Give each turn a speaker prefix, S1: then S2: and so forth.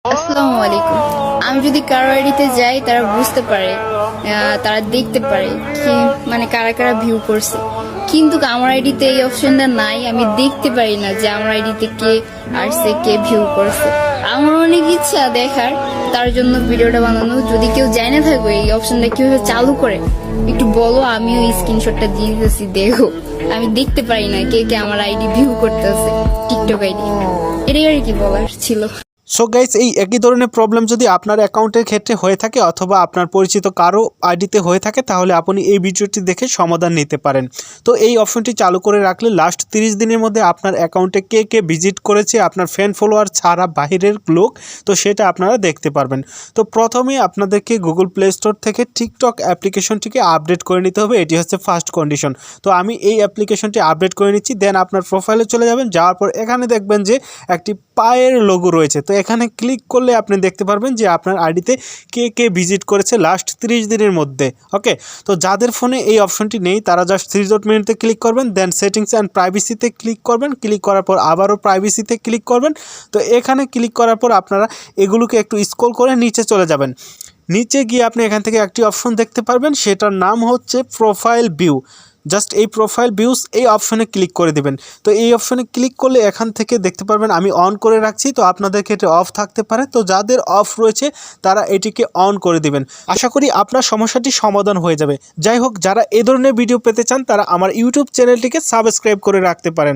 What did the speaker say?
S1: আসসালামু আলাইকুম। আমি যদি কারো আইডিতে যাই তারা বুঝতে পারে, তারা দেখতে পারে কি মানে কারা কারা ভিউ করছে, কিন্তু আমার আইডিতে এই অপশনটা নাই। আমি দেখতে পারি না যে আমার আইডিতে কে আসছে, কে ভিউ করছে। আমার অনেক ইচ্ছা দেখার, তার জন্য ভিডিওটা বানানো। যদি কেউ জানে থাকো এই অপশনটা কিভাবে চালু করে একটু বলো, আমিও স্ক্রিনশটটা দিয়ে দিতেছি, দেখো। আমি দেখতে পারি না কে কে আমার আইডি ভিউ করতেছে, টিকটক আইডি। এটাই আর কি বলার ছিল।
S2: সো গাইস, এই একই ধরনের প্রবলেম যদি আপনার অ্যাকাউন্টের ক্ষেত্রে হয়ে থাকে অথবা আপনার পরিচিত কারো আইডিতে হয়ে থাকে, তাহলে আপনি এই ভিডিওটি দেখে সমাধান নিতে পারেন। তো এই অপশনটি চালু করে রাখলে লাস্ট 30 দিনের মধ্যে আপনার অ্যাকাউন্টে কে কে ভিজিট করেছে, আপনার ফ্যান ফলোয়ার ছাড়া বাহিরের লোক, তো সেটা আপনারা দেখতে পারবেন। তো প্রথমে আপনাদেরকে গুগল প্লে স্টোর থেকে টিকটক অ্যাপ্লিকেশনটিকে আপডেট করে নিতে হবে। এটি হচ্ছে ফার্স্ট কন্ডিশন। তো আমি এই অ্যাপ্লিকেশনটি আপডেট করে নিচ্ছি। দেন আপনার প্রোফাইলে চলে যাবেন। যাওয়ার পর এখানে দেখবেন যে একটি পায়ের লোগো রয়েছে। তো এখানে ক্লিক করলে আপনি দেখতে পারবেন যে আপনার আইডিতে কে কে ভিজিট করেছে লাস্ট 30 দিনের মধ্যে। ওকে, তো যাদের ফোনে এই অপশনটি নেই তারা জাস্ট থ্রি ডট মেনুতে ক্লিক করবেন, দেন সেটিংস অ্যান্ড প্রাইভেসিতে ক্লিক করবেন। ক্লিক করার পর আবারও প্রাইভেসিতে ক্লিক করবেন। তো এখানে ক্লিক করার পর আপনারা এগুলোকে একটু স্ক্রল করে নিচে চলে যাবেন। নিচে গিয়ে আপনি এখান থেকে একটি অপশন দেখতে পারবেন, সেটার নাম হচ্ছে প্রোফাইল ভিউ। জাস্ট এই প্রোফাইল ভিউস এই অপশনে ক্লিক করে দেবেন। তো এই অপশনে ক্লিক করলে এখান থেকে দেখতে পারবেন আমি অন করে রাখছি। তো আপনাদের ক্ষেত্রে অফ থাকতে পারে, তো যাদের অফ রয়েছে তারা এটিকে অন করে দিবেন। আশা করি আপনার সমস্যাটি সমাধান হয়ে যাবে। যাই হোক, যারা এ ধরনের ভিডিও পেতে চান তারা আমার ইউটিউব চ্যানেলটিকে সাবস্ক্রাইব করে রাখতে পারেন।